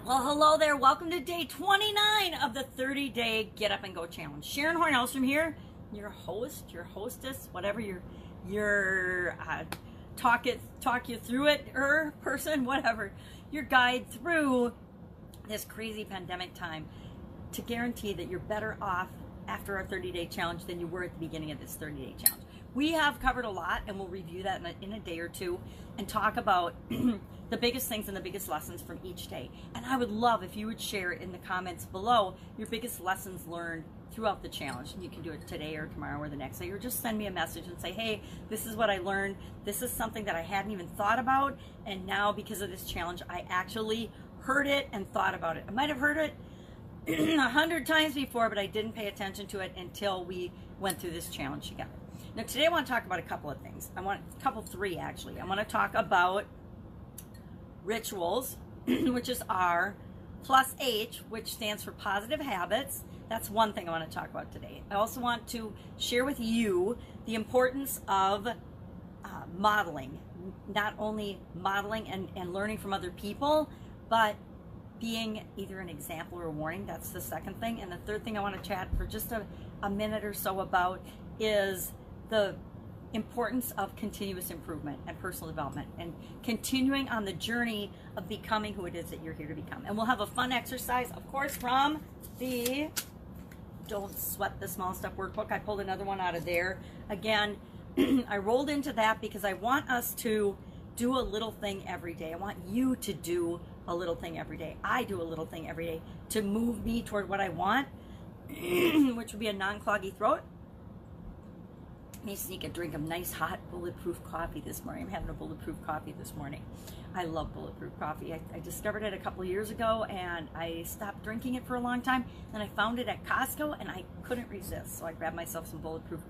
Well, hello there. Welcome to day 29 of the 30-day Get Up and Go Challenge. Sharon Horne-Ellstrom here, your host, your hostess, whatever your talk you through it, person, whatever, your guide through this crazy pandemic time to guarantee that you're better off after our 30-day challenge than you were at the beginning of this 30-day challenge. We have covered a lot, and we'll review that in a day or two and talk about the biggest things and the biggest lessons from each day. And I would love if you would share in the comments below your biggest lessons learned throughout the challenge. And you can do it today or tomorrow or the next day, or just send me a message and say, hey, this is what I learned. This is something that I hadn't even thought about, and now because of this challenge, I actually heard it and thought about it. I might have heard it 100 times before, but I didn't pay attention to it until we went through this challenge together. Now today I want to talk about a couple of things. Three actually. I want to talk about rituals, which is R, plus H, which stands for positive habits. That's one thing I want to talk about today. I also want to share with you the importance of modeling. Not only modeling and learning from other people, but being either an example or a warning. That's the second thing. And the third thing I want to chat for just a minute or so about is the importance of continuous improvement and personal development and continuing on the journey of becoming who it is that you're here to become. And we'll have a fun exercise, of course, from the Don't Sweat the Small Stuff workbook. I pulled another one out of there. Again, I rolled into that because I want us to do a little thing every day. I want you to do a little thing every day. I do a little thing every day to move me toward what I want, which would be a non-cloggy throat. Let me sneak a drink of nice hot bulletproof coffee this morning. I'm having a bulletproof coffee this morning. I love bulletproof coffee. I discovered it a couple of years ago and I stopped drinking it for a long time. Then I found it at Costco and I couldn't resist. So I grabbed myself some bulletproof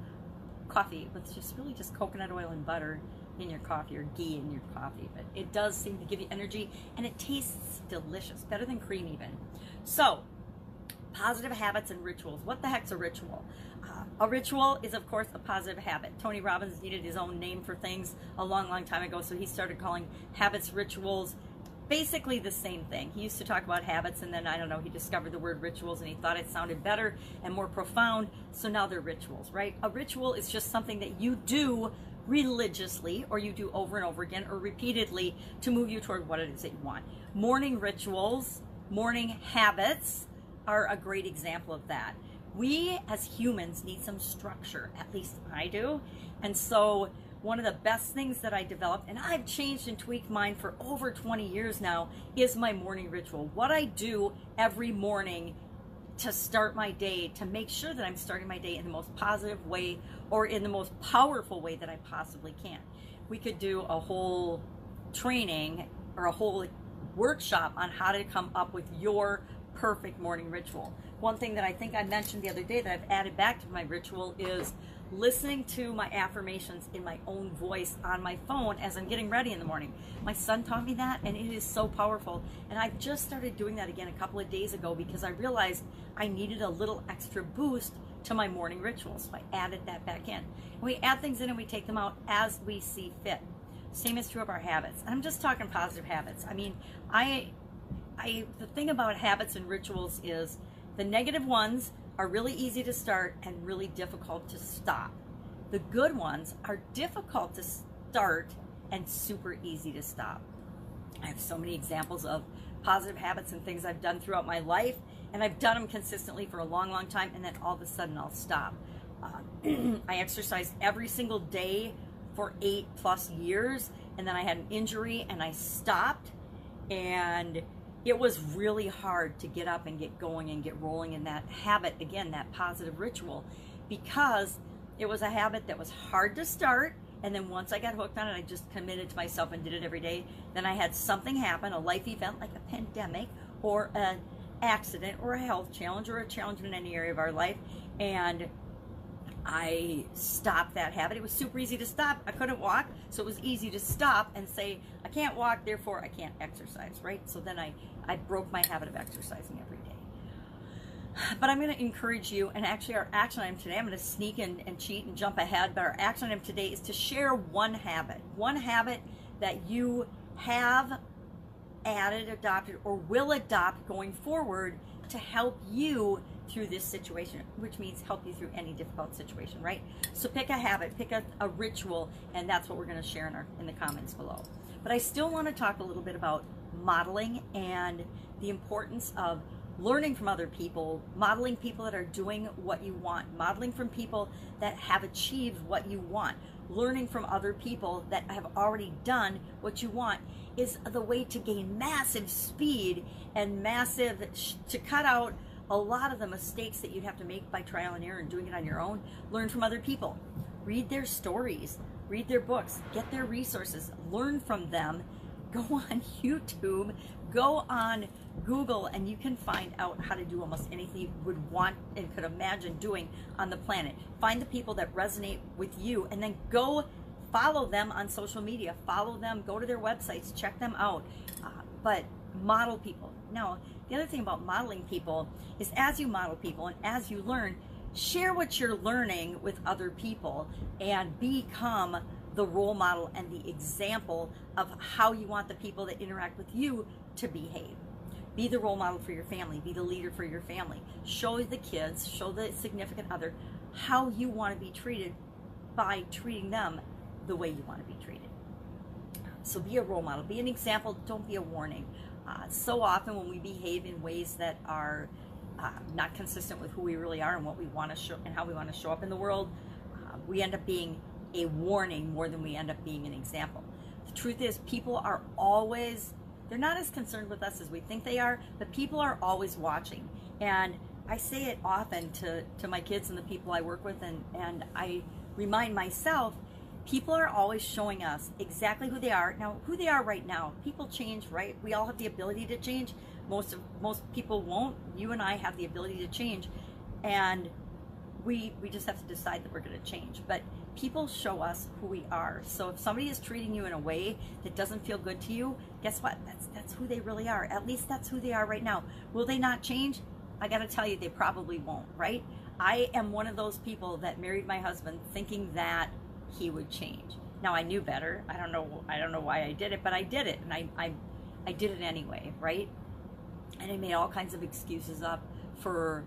coffee with just coconut oil and butter in your coffee, or ghee in your coffee. But it does seem to give you energy and it tastes delicious, better than cream even. So, positive habits and rituals. What the heck's a ritual? A ritual is, of course, a positive habit. Tony Robbins needed his own name for things a long, long time ago, so he started calling habits rituals. Basically the same thing. He used to talk about habits, and then, I don't know, he discovered the word rituals, and he thought it sounded better and more profound, so now they're rituals, right? A ritual is just something that you do religiously, or you do over and over again, or repeatedly to move you toward what it is that you want. Morning rituals, morning habits are a great example of that. We as humans need some structure, at least I do. And so one of the best things that I developed, and I've changed and tweaked mine for over 20 years now, is my morning ritual. What I do every morning to start my day, to make sure that I'm starting my day in the most positive way or in the most powerful way that I possibly can. We could do a whole training or a whole workshop on how to come up with your perfect morning ritual. One thing that I think I mentioned the other day that I've added back to my ritual is listening to my affirmations in my own voice on my phone as I'm getting ready in the morning. My son taught me that, and it is so powerful. And I just started doing that again a couple of days ago because I realized I needed a little extra boost to my morning ritual. So I added that back in. And we add things in and we take them out as we see fit. Same is true of our habits. And I'm just talking positive habits. I mean, the thing about habits and rituals is the negative ones are really easy to start and really difficult to stop. The good ones are difficult to start and super easy to stop. I have so many examples of positive habits and things I've done throughout my life, and I've done them consistently for a long, long time, and then all of a sudden I'll stop. I exercised every single day for 8+ years, and then I had an injury and I stopped, and it was really hard to get up and get going and get rolling in that habit, again, that positive ritual, because it was a habit that was hard to start. And then once I got hooked on it, I just committed to myself and did it every day. Then I had something happen, a life event like a pandemic or an accident or a health challenge or a challenge in any area of our life, and I stopped that habit. It was super easy to stop. I couldn't walk, so it was easy to stop and say, I can't walk, therefore I can't exercise, right? So then I broke my habit of exercising every day. But I'm going to encourage you, and actually our action item today, I'm going to sneak in and cheat and jump ahead, but our action item today is to share one habit that you have added, adopted, or will adopt going forward to help you through this situation, which means help you through any difficult situation, right? So pick a habit, pick a ritual, and that's what we're going to share in the comments below. But I still want to talk a little bit about modeling and the importance of learning from other people, modeling people that are doing what you want, modeling from people that have achieved what you want, learning from other people that have already done what you want is the way to gain massive speed and to cut out a lot of the mistakes that you'd have to make by trial and error and doing it on your own. Learn from other people, read their stories, read their books, get their resources, learn from them. Go on YouTube, go on Google, and you can find out how to do almost anything you would want and could imagine doing on the planet. Find the people that resonate with you, and then go follow them on social media. Follow them, go to their websites, check them out. But model people. Now, the other thing about modeling people is as you model people and as you learn, share what you're learning with other people and become the role model and the example of how you want the people that interact with you to behave. Be the role model for your family. Be the leader for your family. Show the kids, show the significant other how you want to be treated by treating them the way you want to be treated. So be a role model. Be an example. Don't be a warning. So often when we behave in ways that are not consistent with who we really are and what we want to show and how we want to show up in the world, we end up being a warning more than we end up being an example. The truth is, people are always, they're not as concerned with us as we think they are, but people are always watching. And I say it often to my kids and the people I work with, and I remind myself, people are always showing us exactly who they are. Now, who they are right now, people change, right? We all have the ability to change. Most people won't. You and I have the ability to change. And we just have to decide that we're going to change. But people show us who we are. So if somebody is treating you in a way that doesn't feel good to you, guess what? That's who they really are. At least that's who they are right now. Will they not change? I got to tell you, they probably won't, right? I am one of those people that married my husband thinking that he would change. Now, I knew better. I don't know why I did it, but I did it, and I did it anyway, right? And I made all kinds of excuses up for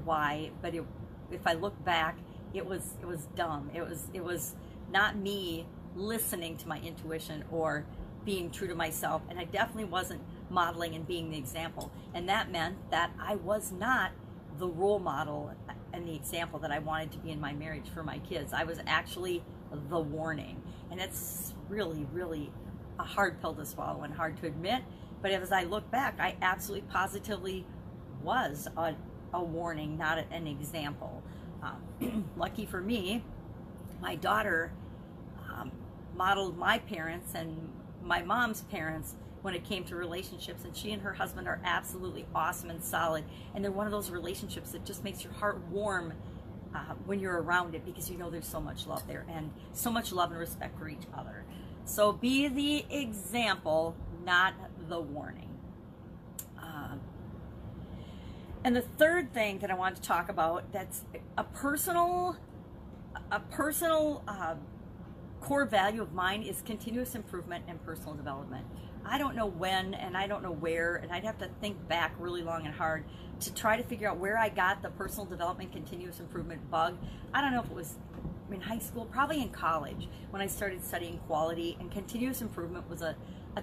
why, but if I look back, it was dumb. It was not me listening to my intuition or being true to myself, and I definitely wasn't modeling and being the example. And that meant that I was not the role model and the example that I wanted to be in my marriage for my kids. I was actually the warning, and it's really, really a hard pill to swallow and hard to admit. But as I look back, I absolutely positively was a warning, not an example. Lucky for me, my daughter modeled my parents and my mom's parents when it came to relationships, and she and her husband are absolutely awesome and solid, and they're one of those relationships that just makes your heart warm when you're around it, because you know there's so much love there and so much love and respect for each other. So be the example, not the warning. And the third thing that I want to talk about, that's a personal core value of mine, is continuous improvement and personal development. I don't know when and I don't know where, and I'd have to think back really long and hard to try to figure out where I got the personal development, continuous improvement bug. I don't know if it was in high school, probably in college, when I started studying quality, and continuous improvement was a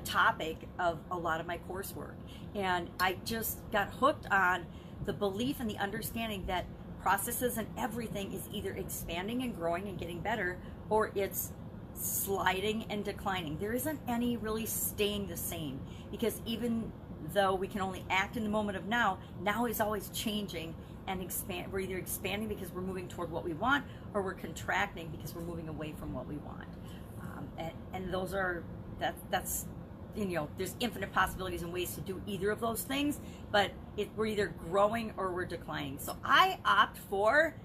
topic of a lot of my coursework. And I just got hooked on the belief and the understanding that processes and everything is either expanding and growing and getting better, or it's sliding and declining. There isn't any really staying the same, because even though we can only act in the moment of now is always changing and expand. We're either expanding because we're moving toward what we want, or we're contracting because we're moving away from what we want. And those are, that's you know, there's infinite possibilities and ways to do either of those things, but we're either growing or we're declining. So I opt for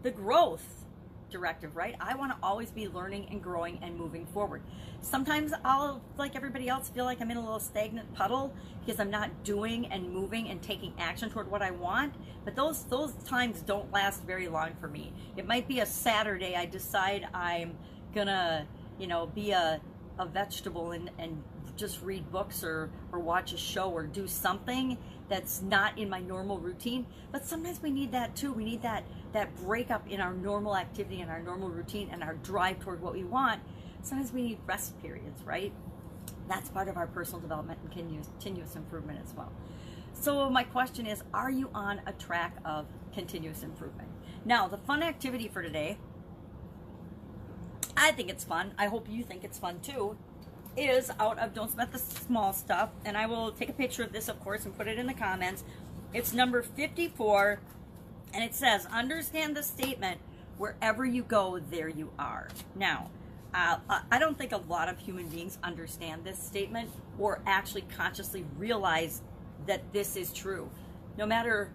the growth directive, right? I want to always be learning and growing and moving forward. Sometimes I'll, like everybody else, feel like I'm in a little stagnant puddle because I'm not doing and moving and taking action toward what I want, but those times don't last very long for me. It might be a Saturday, I decide I'm gonna, you know, be a vegetable and just read books or watch a show or do something that's not in my normal routine. But sometimes we need that too. We need that breakup in our normal activity and our normal routine and our drive toward what we want. Sometimes we need rest periods, right? That's part of our personal development and continuous improvement as well. So my question is, are you on a track of continuous improvement? Now, the fun activity for today, I think it's fun, I hope you think it's fun too, is out of Don't Sweat the Small Stuff, and I will take a picture of this, of course, and put it in the comments. It's number 54, and it says, understand the statement, wherever you go, there you are. Now, I don't think a lot of human beings understand this statement or actually consciously realize that this is true. No matter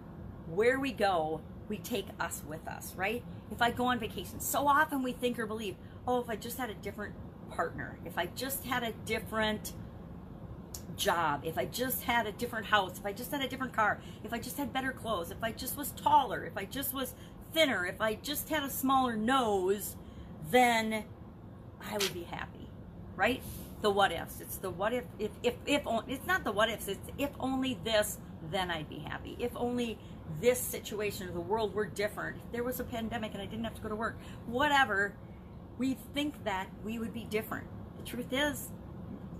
where we go, we take us with us, right? If I go on vacation, so often we think or believe, oh, if I just had a different partner, if I just had a different job, if I just had a different house, if I just had a different car, if I just had better clothes, if I just was taller, if I just was thinner, if I just had a smaller nose, then I would be happy, right? The what ifs. It's the what if it's not the what ifs, it's if only this, then I'd be happy. If only this situation or the world were different. If there was a pandemic and I didn't have to go to work, whatever, we think that we would be different. The truth is,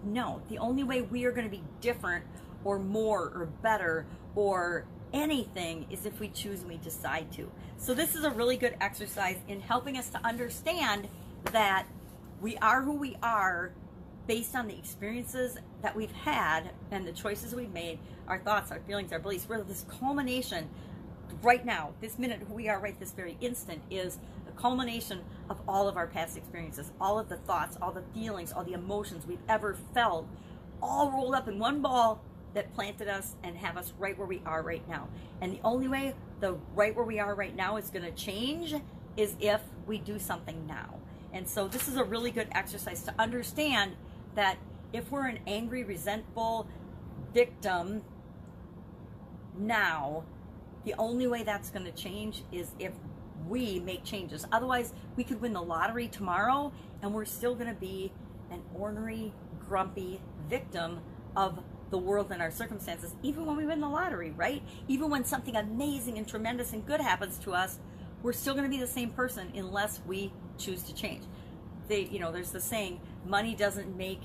no. The only way we are going to be different or more or better or anything is if we choose and we decide to. So this is a really good exercise in helping us to understand that we are who we are based on the experiences that we've had and the choices we've made, our thoughts, our feelings, our beliefs. We're this culmination right now, this minute, who we are right this very instant is the culmination of all of our past experiences, all of the thoughts, all the feelings, all the emotions we've ever felt, all rolled up in one ball that planted us and have us right where we are right now. And the only way the right where we are right now is going to change is if we do something now. And so this is a really good exercise to understand that if we're an angry, resentful victim now, the only way that's going to change is if we make changes. Otherwise, we could win the lottery tomorrow and we're still going to be an ornery, grumpy victim of the world and our circumstances, even when we win the lottery, right? Even when something amazing and tremendous and good happens to us, we're still going to be the same person unless we choose to change. There's the saying, money doesn't make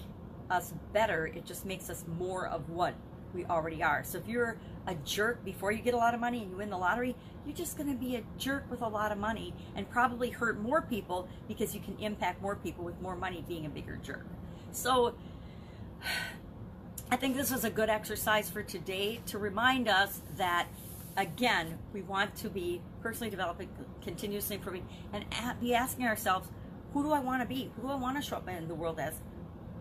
us better, it just makes us more of what we already are. So if you're a jerk before you get a lot of money and you win the lottery, you're just going to be a jerk with a lot of money and probably hurt more people because you can impact more people with more money being a bigger jerk. So I think this was a good exercise for today to remind us that, again, we want to be personally developing, continuously improving, and be asking ourselves, who do I want to be? Who do I want to show up in the world as?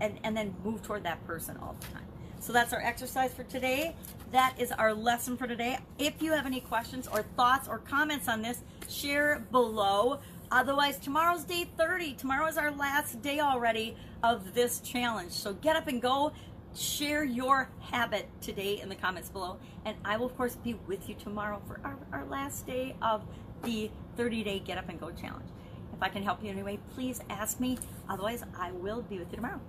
And then move toward that person all the time. So that's our exercise for today. That is our lesson for today. If you have any questions or thoughts or comments on this, share below. Otherwise, tomorrow's day 30. Tomorrow is our last day already of this challenge. So get up and go. Share your habit today in the comments below. And I will, of course, be with you tomorrow for our last day of the 30-day Get Up and Go challenge. If I can help you in any way, please ask me. Otherwise, I will be with you tomorrow.